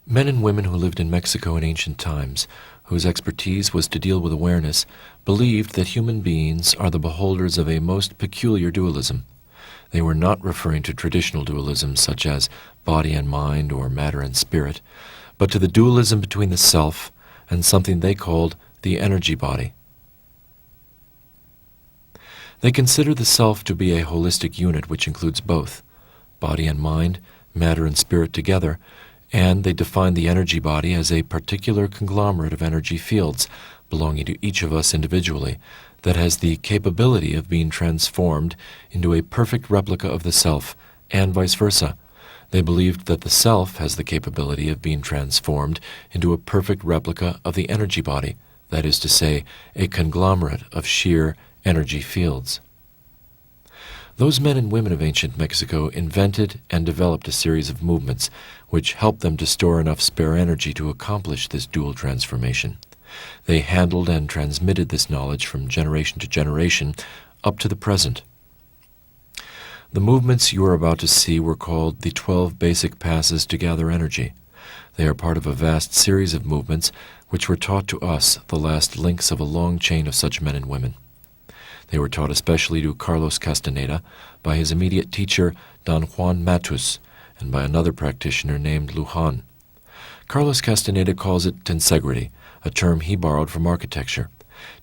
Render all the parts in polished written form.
Men and women who lived in Mexico in ancient times, whose expertise was to deal with awareness, believed that human beings are the beholders of a most peculiar dualism. They were not referring to traditional dualism such as body and mind or matter and spirit, but to the dualism between the self and something they called the energy body. They consider the self to be a holistic unit which includes both, body and mind, matter and spirit together, and they define the energy body as a particular conglomerate of energy fields belonging to each of us individually that has the capability of being transformed into a perfect replica of the self, and vice versa. They believed that the self has the capability of being transformed into a perfect replica of the energy body, that is to say, a conglomerate of sheer energy fields. Those men and women of ancient Mexico invented and developed a series of movements which helped them to store enough spare energy to accomplish this dual transformation. They handled and transmitted this knowledge from generation to generation up to the present. The movements you are about to see were called the 12 basic passes to gather energy. They are part of a vast series of movements which were taught to us, the last links of a long chain of such men and women. They were taught especially to Carlos Castaneda by his immediate teacher Don Juan Matus and by another practitioner named Lujan. Carlos Castaneda calls it tensegrity, a term he borrowed from architecture.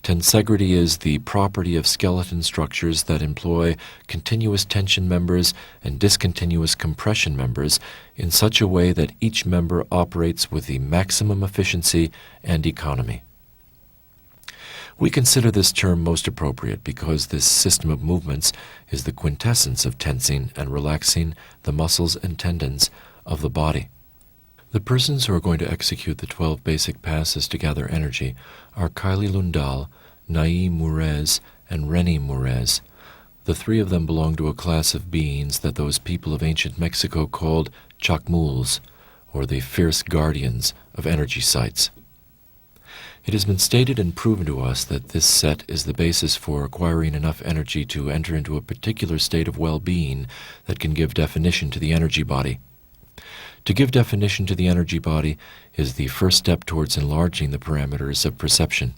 Tensegrity is the property of skeleton structures that employ continuous tension members and discontinuous compression members in such a way that each member operates with the maximum efficiency and economy. We consider this term most appropriate because this system of movements is the quintessence of tensing and relaxing the muscles and tendons of the body. The persons who are going to execute the 12 basic passes to gather energy are Kylie Lundal, Nai Murez, and Reni Murez. The three of them belong to a class of beings that those people of ancient Mexico called chacmuls, or the fierce guardians of energy sites. It has been stated and proven to us that this set is the basis for acquiring enough energy to enter into a particular state of well-being that can give definition to the energy body. To give definition to the energy body is the first step towards enlarging the parameters of perception.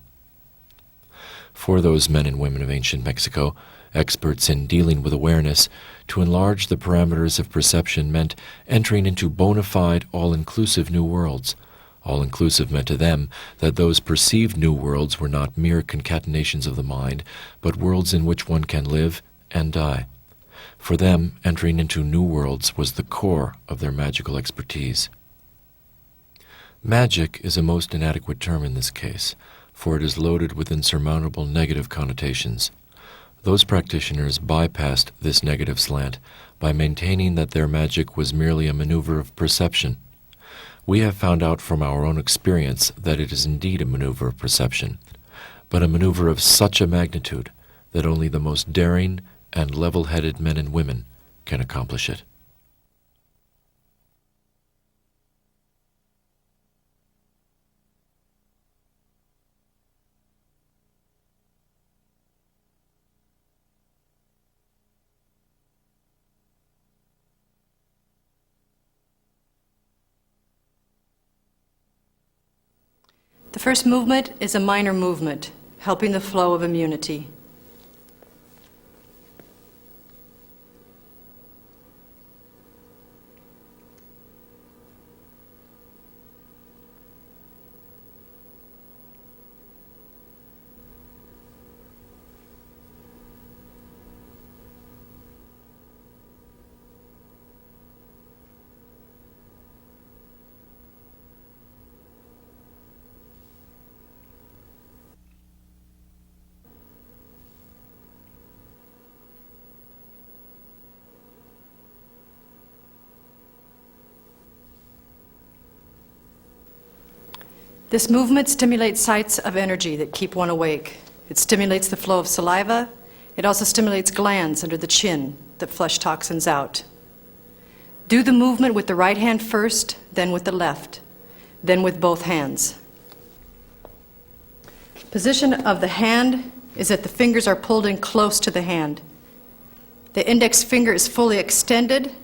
For those men and women of ancient Mexico, experts in dealing with awareness, to enlarge the parameters of perception meant entering into bona fide, all-inclusive new worlds. All-inclusive meant to them that those perceived new worlds were not mere concatenations of the mind, but worlds in which one can live and die. For them, entering into new worlds was the core of their magical expertise. Magic is a most inadequate term in this case, for it is loaded with insurmountable negative connotations. Those practitioners bypassed this negative slant by maintaining that their magic was merely a maneuver of perception. We have found out from our own experience that it is indeed a maneuver of perception, but a maneuver of such a magnitude that only the most daring and level-headed men and women can accomplish it. The first movement is a minor movement, helping the flow of immunity. This movement stimulates sites of energy that keep one awake. It stimulates the flow of saliva. It also stimulates glands under the chin that flush toxins out. Do the movement with the right hand first, then with the left, then with both hands. Position of the hand is that the fingers are pulled in close to the hand. The index finger is fully extended.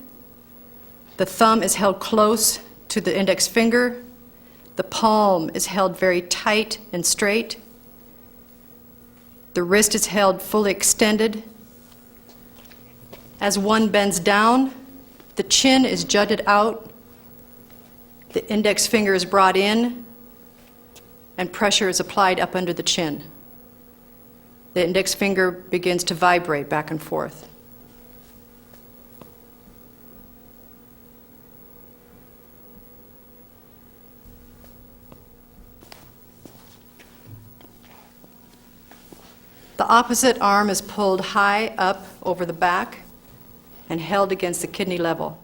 The thumb is held close to the index finger. The palm is held very tight and straight. The wrist is held fully extended. As one bends down, the chin is jutted out. The index finger is brought in, and pressure is applied up under the chin. The index finger begins to vibrate back and forth. The opposite arm is pulled high up over the back and held against the kidney level.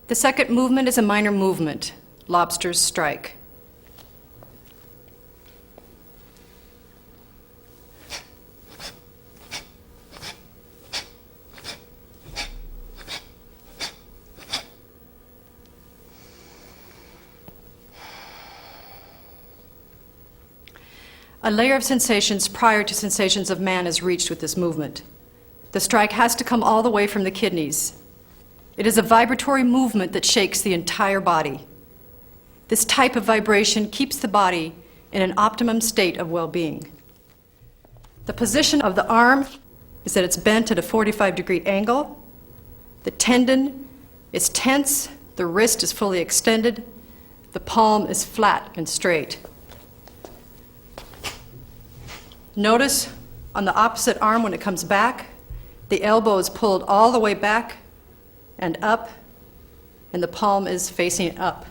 The second movement is a minor movement, Lobsters Strike. A layer of sensations prior to sensations of man is reached with this movement. The strike has to come all the way from the kidneys. It is a vibratory movement that shakes the entire body. This type of vibration keeps the body in an optimum state of well-being. The position of the arm is that it's bent at a 45-degree angle. The tendon is tense, the wrist is fully extended, the palm is flat and straight. Notice on the opposite arm when it comes back, the elbow is pulled all the way back and up, and the palm is facing up.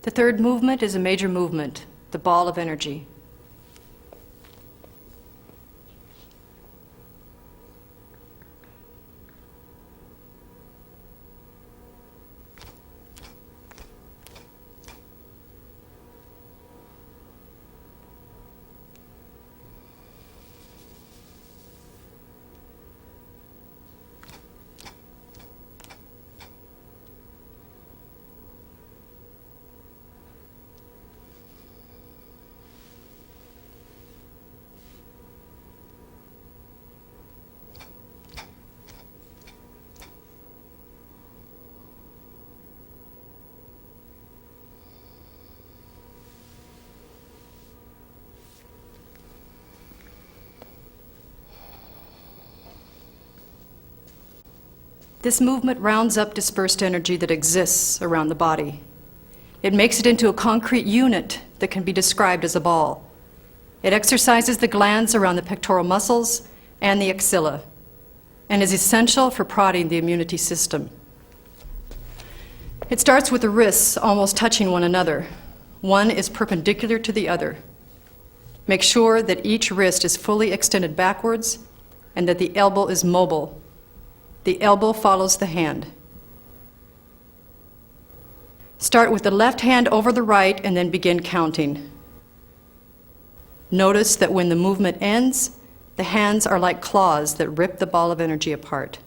The third movement is a major movement, the ball of energy. This movement rounds up dispersed energy that exists around the body. It makes it into a concrete unit that can be described as a ball. It exercises the glands around the pectoral muscles and the axilla, and is essential for prodding the immunity system. It starts with the wrists almost touching one another. One is perpendicular to the other. Make sure that each wrist is fully extended backwards and that the elbow is mobile. The elbow follows the hand. Start with the left hand over the right and then begin counting. Notice that when the movement ends, the hands are like claws that rip the ball of energy apart.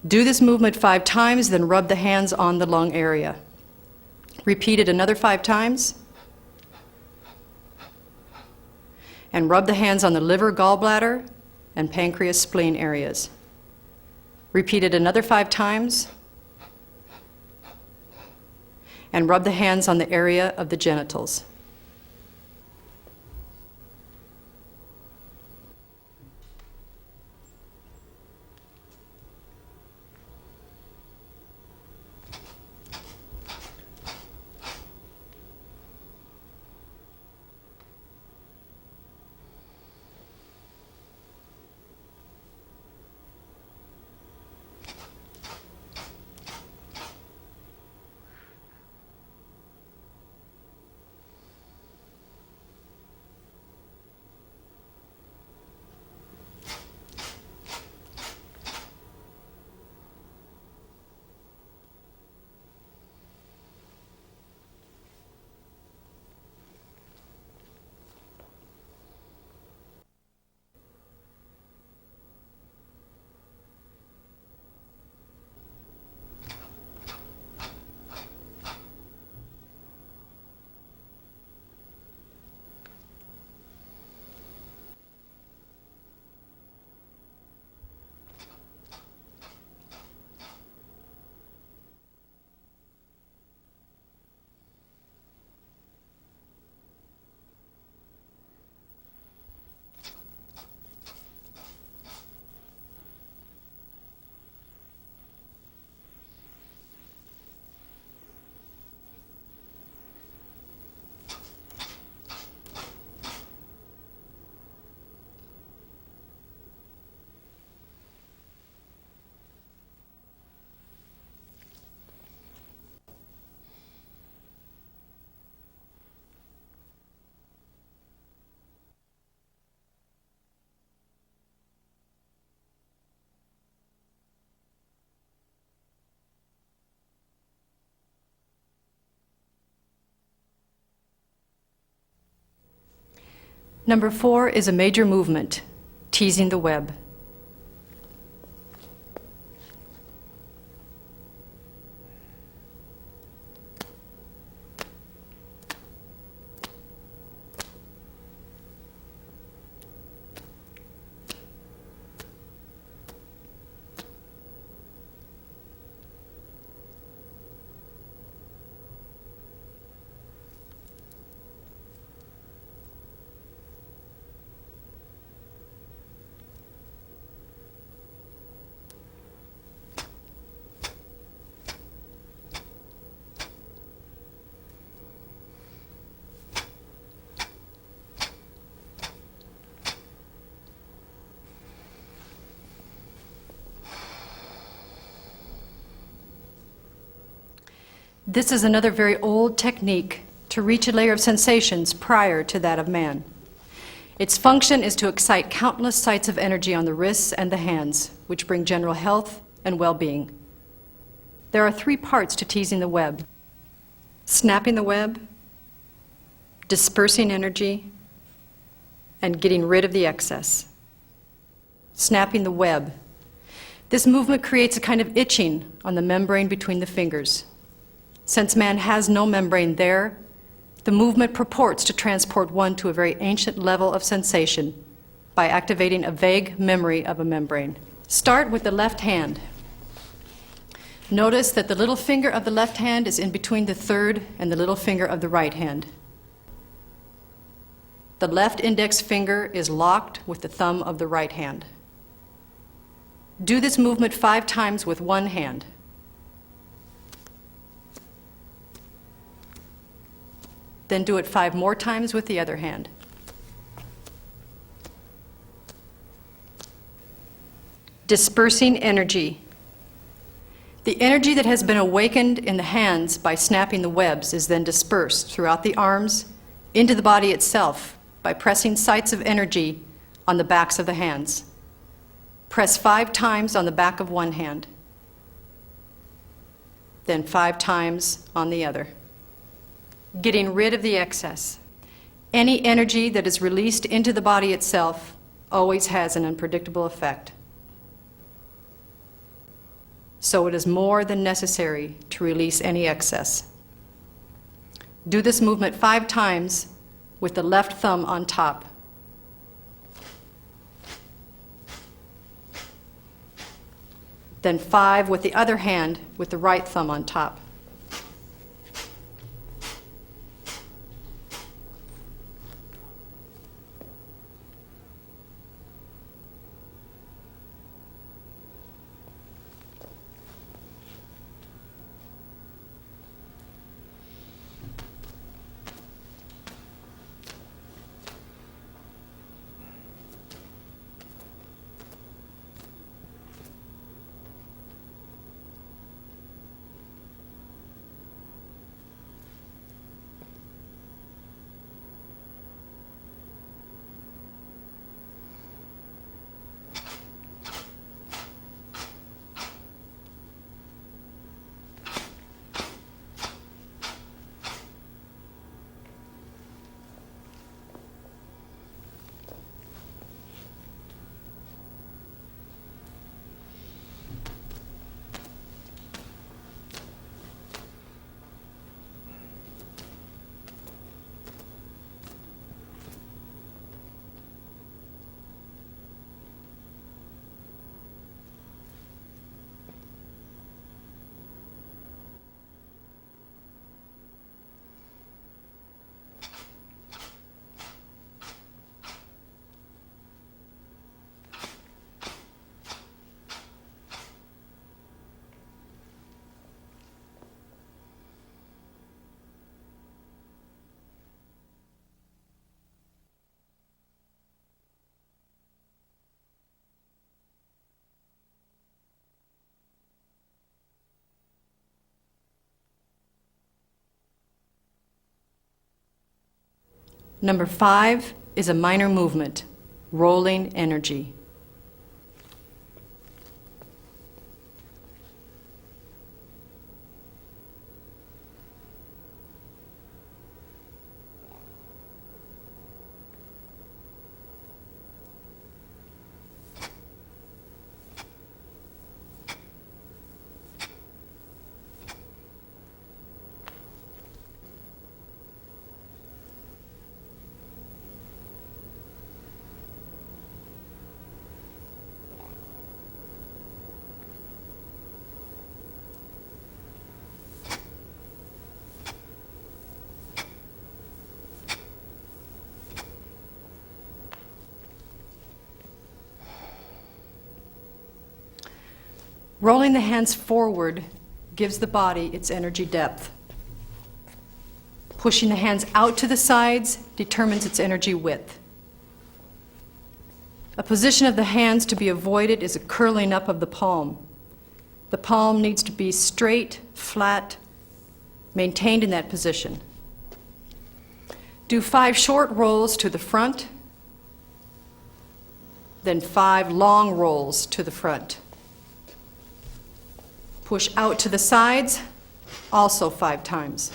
Do this movement 5 times, then rub the hands on the lung area. Repeat it another 5 times. And rub the hands on the liver, gallbladder, and pancreas, spleen areas. Repeat it another 5 times. And rub the hands on the area of the genitals. Number 4 is a major movement, teasing the web. This is another very old technique to reach a layer of sensations prior to that of man. Its function is to excite countless sites of energy on the wrists and the hands, which bring general health and well-being. There are 3 parts to teasing the web: snapping the web, dispersing energy, and getting rid of the excess. Snapping the web. This movement creates a kind of itching on the membrane between the fingers. Since man has no membrane there, the movement purports to transport one to a very ancient level of sensation by activating a vague memory of a membrane. Start with the left hand. Notice that the little finger of the left hand is in between the third and the little finger of the right hand. The left index finger is locked with the thumb of the right hand. Do this movement 5 times with one hand. Then do it 5 more times with the other hand. Dispersing energy. The energy that has been awakened in the hands by snapping the webs is then dispersed throughout the arms, into the body itself, by pressing sites of energy on the backs of the hands. Press 5 times on the back of one hand, then 5 times on the other. Getting rid of the excess. Any energy that is released into the body itself always has an unpredictable effect. So it is more than necessary to release any excess. Do this movement 5 times with the left thumb on top. Then 5 with the other hand with the right thumb on top. Number 5 is a minor movement, rolling energy. Rolling the hands forward gives the body its energy depth. Pushing the hands out to the sides determines its energy width. A position of the hands to be avoided is a curling up of the palm. The palm needs to be straight, flat, maintained in that position. Do 5 short rolls to the front, then 5 long rolls to the front. Push out to the sides, also 5 times.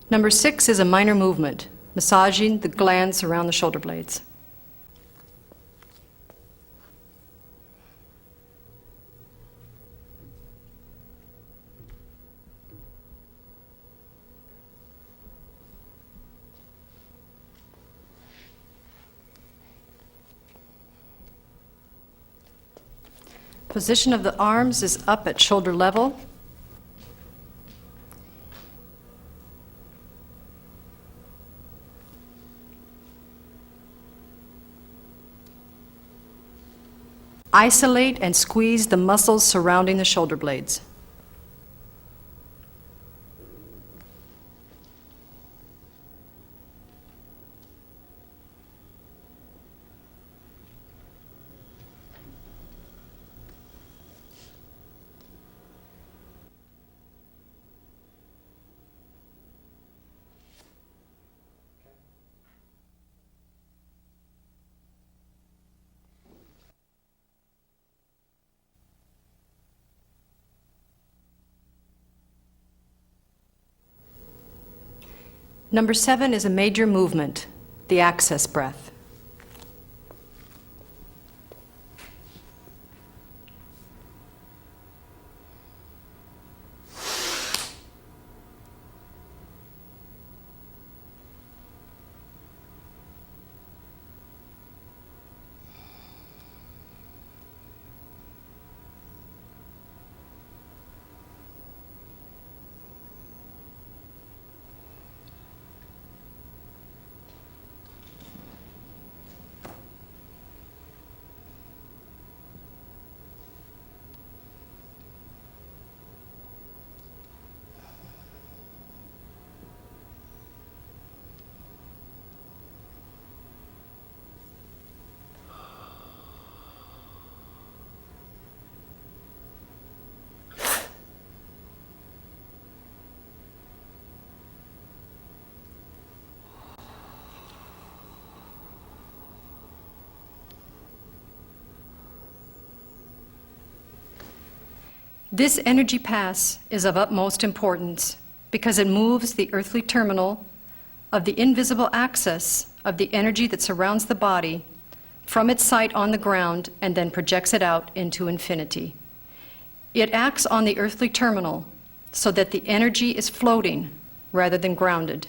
Number 6 is a minor movement, massaging the glands around the shoulder blades. Position of the arms is up at shoulder level. Isolate and squeeze the muscles surrounding the shoulder blades. Number 7 is a major movement, the access breath. This energy pass is of utmost importance because it moves the earthly terminal of the invisible axis of the energy that surrounds the body from its site on the ground and then projects it out into infinity. It acts on the earthly terminal so that the energy is floating rather than grounded.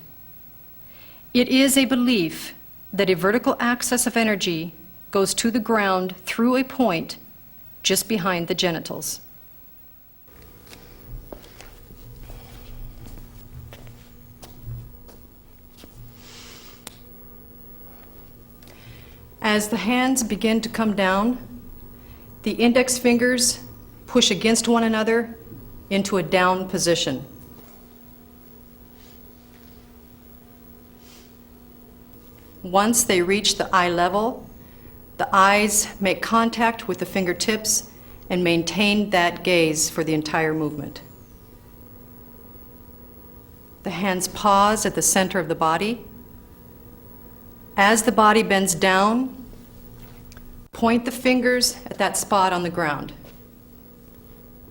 It is a belief that a vertical axis of energy goes to the ground through a point just behind the genitals. As the hands begin to come down, the index fingers push against one another into a down position. Once they reach the eye level, the eyes make contact with the fingertips and maintain that gaze for the entire movement. The hands pause at the center of the body. As the body bends down, point the fingers at that spot on the ground.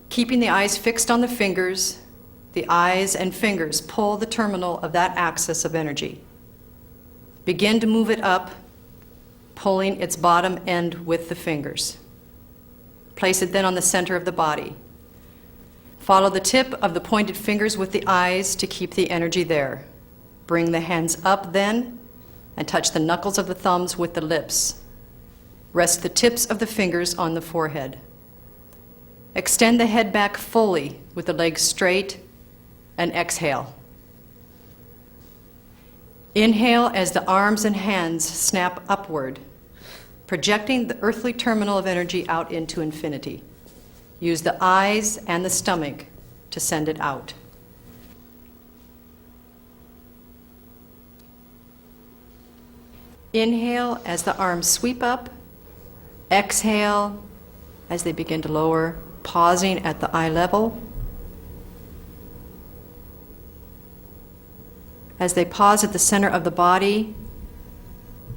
Keeping the eyes fixed on the fingers, the eyes and fingers pull the terminal of that axis of energy. Begin to move it up, pulling its bottom end with the fingers. Place it then on the center of the body. Follow the tip of the pointed fingers with the eyes to keep the energy there. Bring the hands up then, and touch the knuckles of the thumbs with the lips. Rest the tips of the fingers on the forehead. Extend the head back fully with the legs straight and exhale. Inhale as the arms and hands snap upward, projecting the earthly terminal of energy out into infinity. Use the eyes and the stomach to send it out. Inhale as the arms sweep up. Exhale as they begin to lower, pausing at the eye level. As they pause at the center of the body,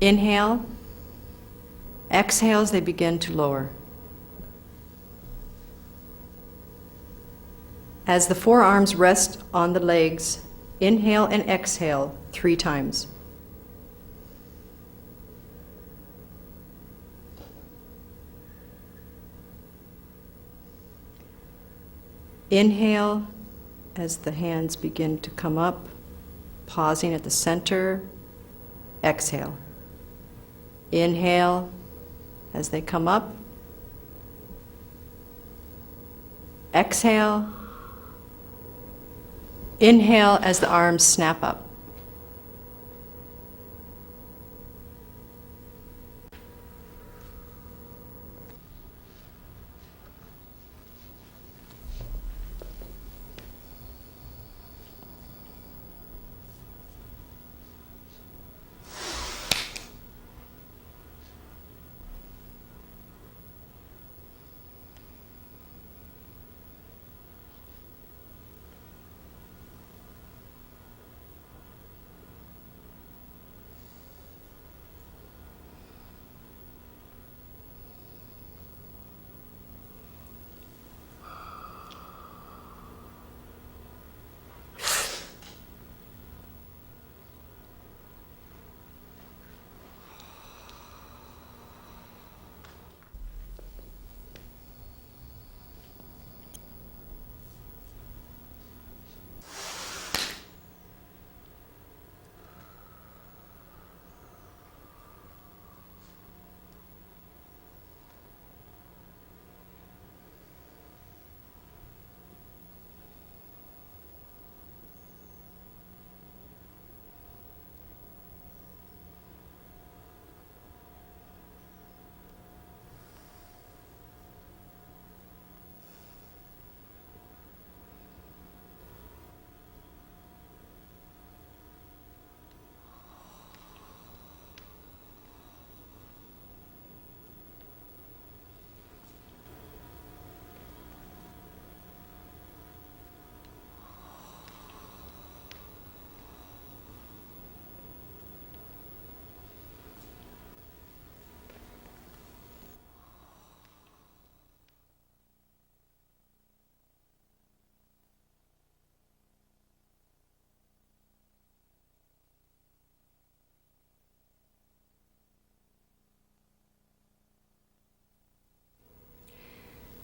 inhale. Exhale as they begin to lower. As the forearms rest on the legs, Inhale and exhale 3 times. Inhale as the hands begin to come up, pausing at the center. Exhale. Inhale as they come up. Exhale. Inhale as the arms snap up.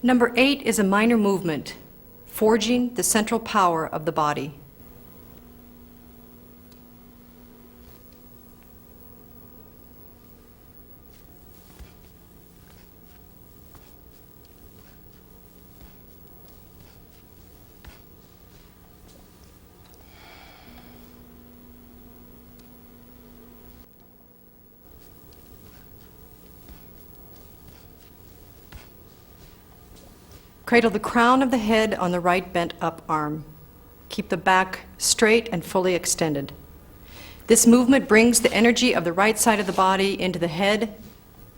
Number 8 is a minor movement, forging the central power of the body. Cradle the crown of the head on the right bent up arm. Keep the back straight and fully extended. This movement brings the energy of the right side of the body into the head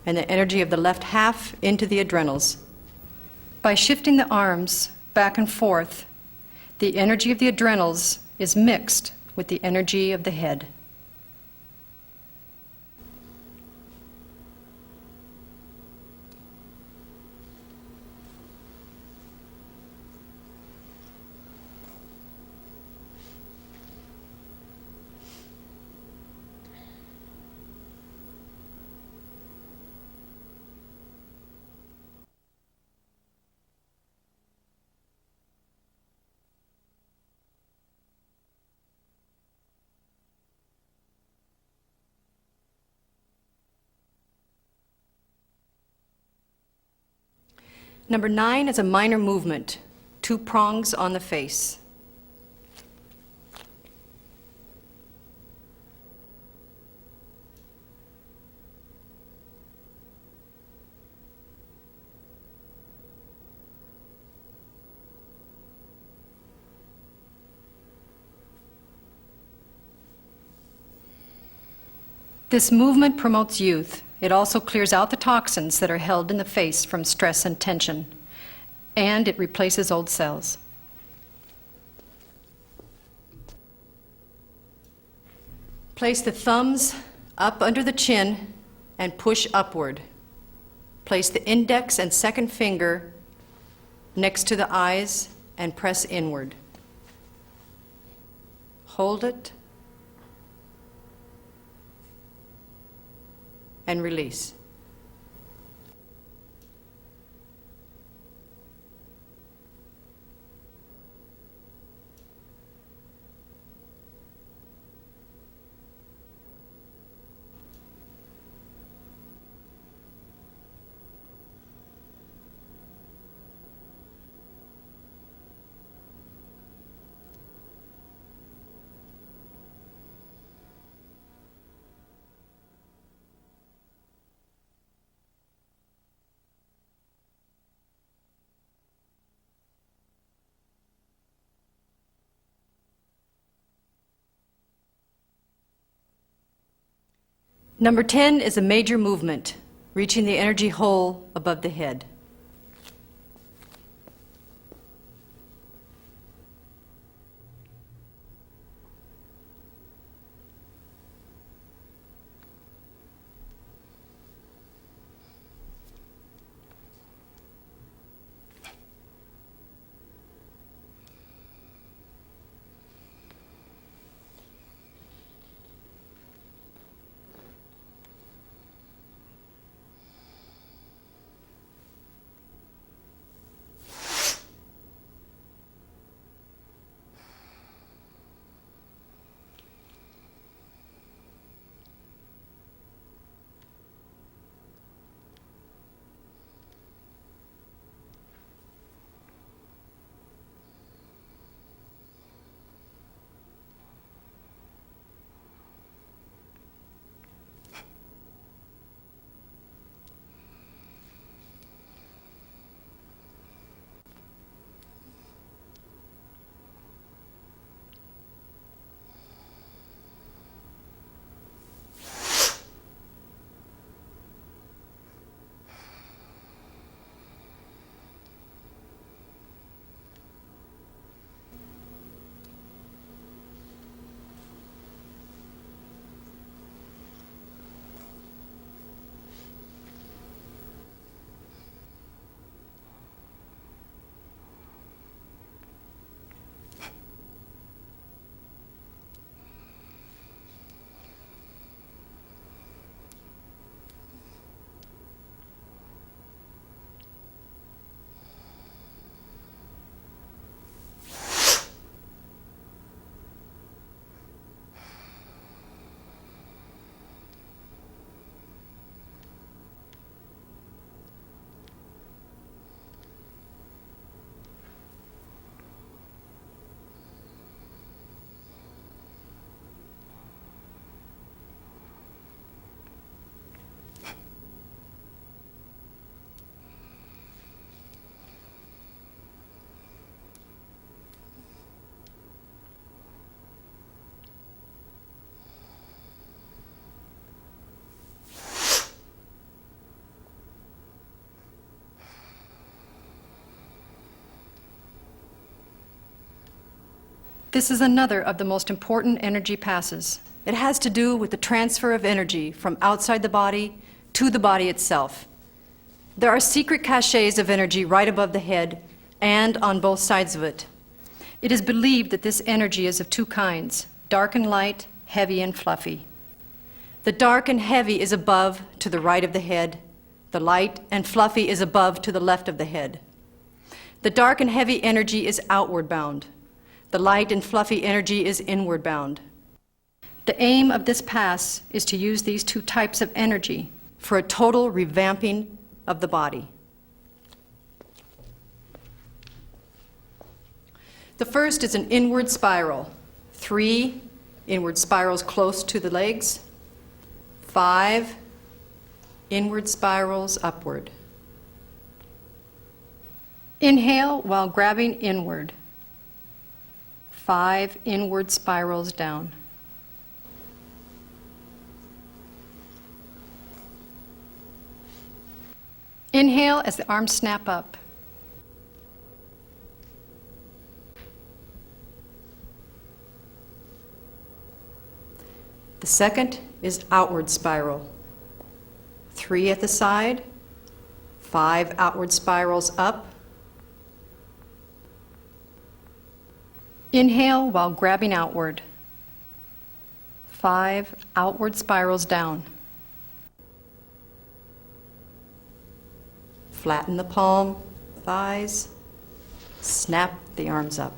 and the energy of the left half into the adrenals. By shifting the arms back and forth, the energy of the adrenals is mixed with the energy of the head. Number 9 is a minor movement, 2 prongs on the face. This movement promotes youth. It also clears out the toxins that are held in the face from stress and tension, and it replaces old cells. Place the thumbs up under the chin and push upward. Place the index and second finger next to the eyes and press inward. Hold it. And release. Number 10 is a major movement, reaching the energy hole above the head. This is another of the most important energy passes. It has to do with the transfer of energy from outside the body to the body itself. There are secret caches of energy right above the head and on both sides of it. It is believed that this energy is of two kinds, dark and light, heavy and fluffy. The dark and heavy is above to the right of the head. The light and fluffy is above to the left of the head. The dark and heavy energy is outward bound. The light and fluffy energy is inward bound. The aim of this pass is to use these two types of energy for a total revamping of the body. The first is an inward spiral. 3 inward spirals close to the legs. 5 inward spirals upward. Inhale while grabbing inward. 5 inward spirals down. Inhale as the arms snap up. The second is outward spiral. 3 at the side, 5 outward spirals up. Inhale while grabbing outward. 5 outward spirals down. Flatten the palm, thighs, snap the arms up.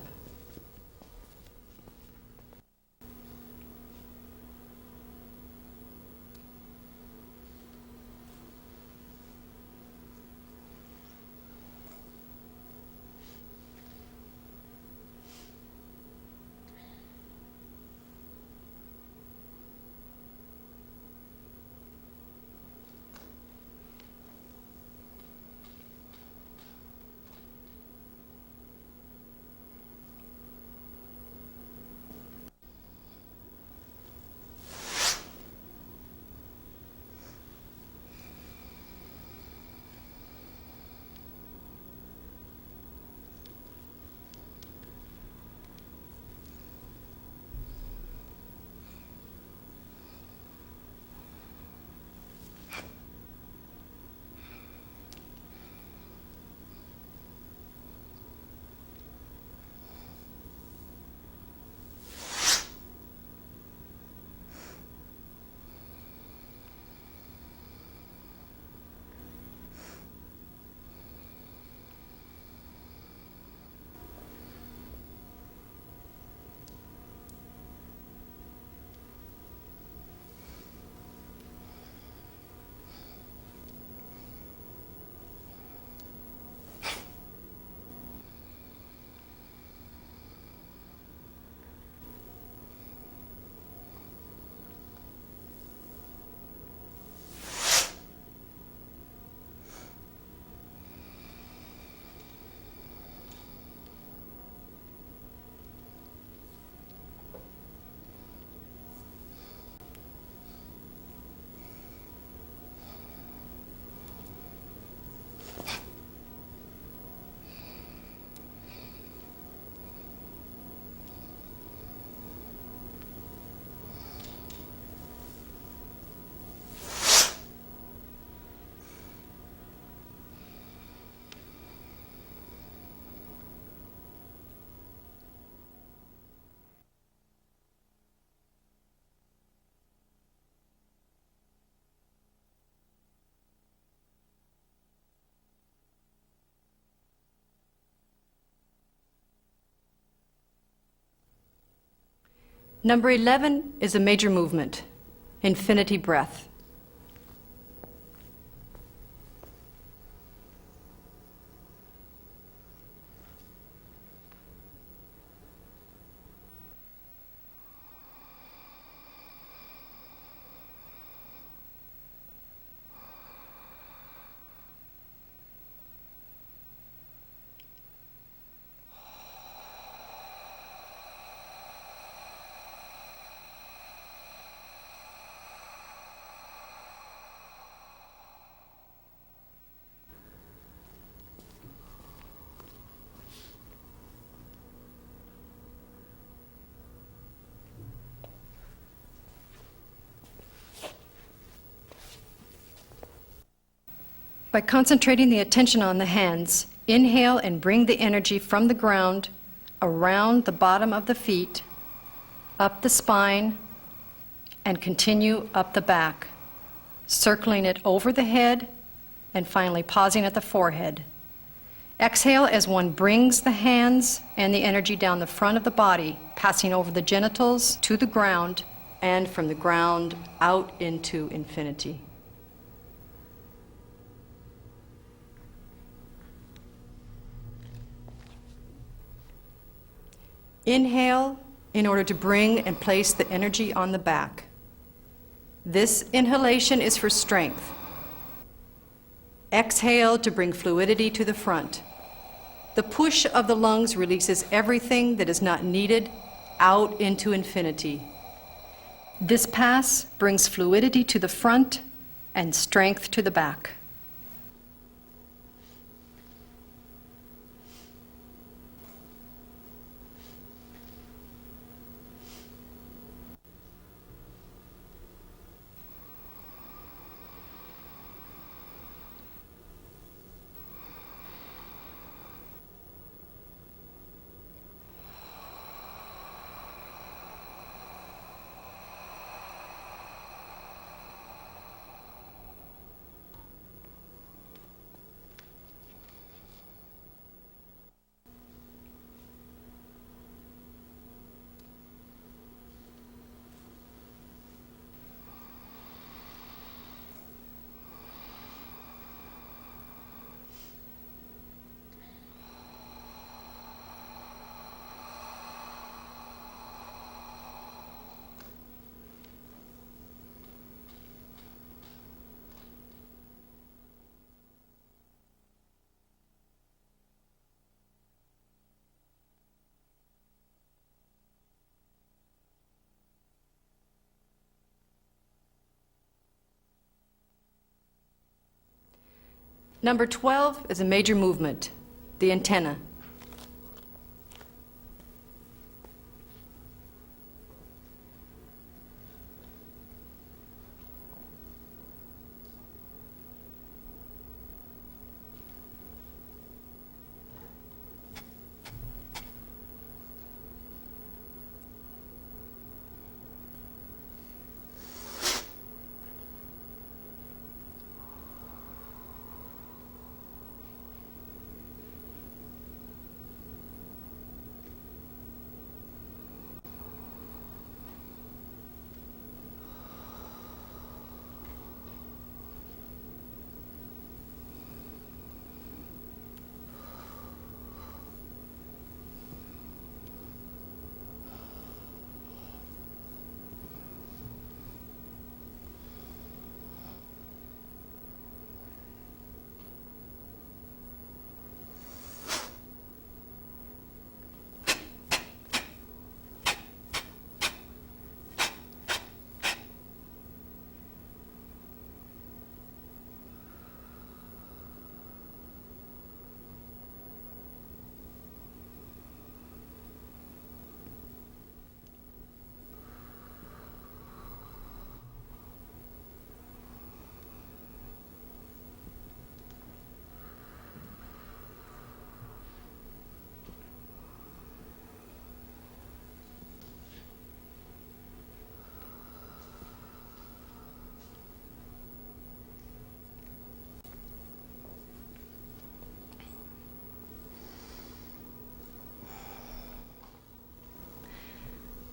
Number 11 is a major movement, infinity breath. By concentrating the attention on the hands, inhale and bring the energy from the ground around the bottom of the feet, up the spine, and continue up the back, circling it over the head and finally pausing at the forehead. Exhale as one brings the hands and the energy down the front of the body, passing over the genitals to the ground and from the ground out into infinity. Inhale in order to bring and place the energy on the back. This inhalation is for strength. Exhale to bring fluidity to the front. The push of the lungs releases everything that is not needed out into infinity. This pass brings fluidity to the front and strength to the back. Number 12 is a major movement, the antenna.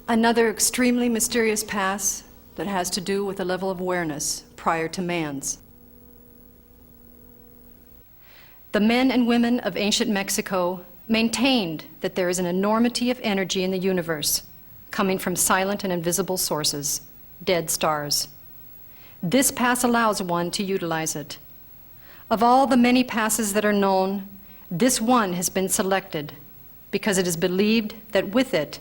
Another extremely mysterious pass that has to do with a level of awareness prior to man's. The men and women of ancient Mexico maintained that there is an enormity of energy in the universe coming from silent and invisible sources, dead stars. This pass allows one to utilize it. Of all the many passes that are known, this one has been selected because it is believed that with it,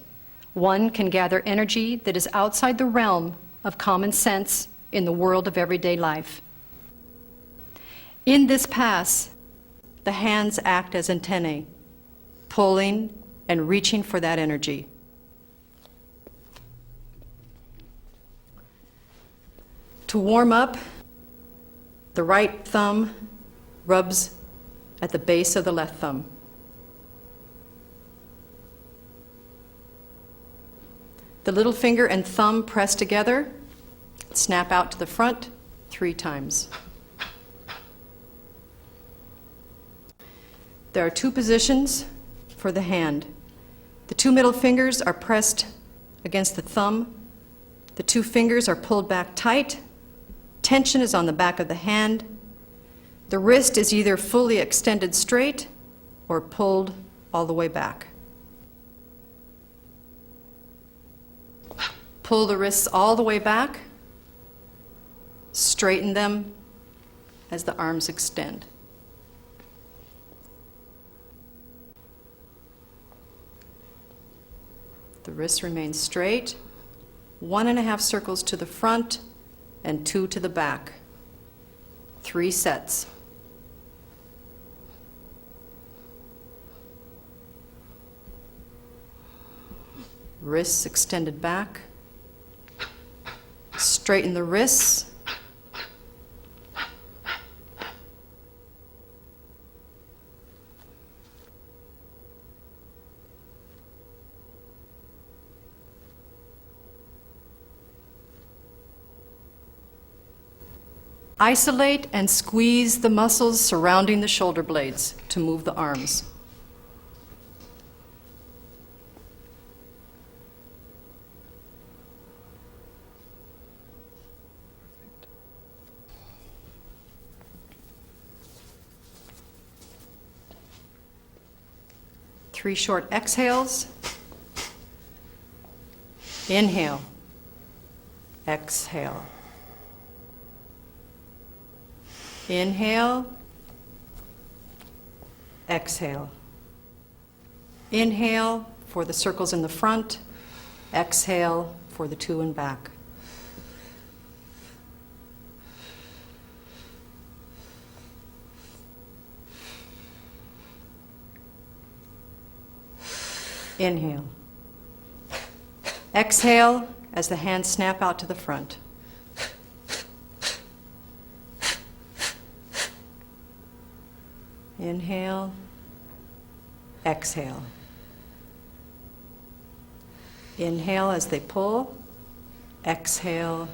one can gather energy that is outside the realm of common sense in the world of everyday life. In this pass, the hands act as antennae, pulling and reaching for that energy. To warm up, the right thumb rubs at the base of the left thumb. The little finger and thumb press together, snap out to the front 3 times. There are 2 positions for the hand. The 2 middle fingers are pressed against the thumb. The 2 fingers are pulled back tight. Tension is on the back of the hand. The wrist is either fully extended straight or pulled all the way back. Pull the wrists all the way back. Straighten them as the arms extend. The wrists remain straight. 1.5 circles to the front and 2 to the back. 3 sets. Wrists extended back. Straighten the wrists. Isolate and squeeze the muscles surrounding the shoulder blades to move the arms. Three short exhales. Inhale. Exhale. Inhale. Exhale. Inhale for the circles in the front. Exhale for the 2 in back. Inhale. Exhale as the hands snap out to the front. Inhale. Exhale. Inhale as they pull. Exhale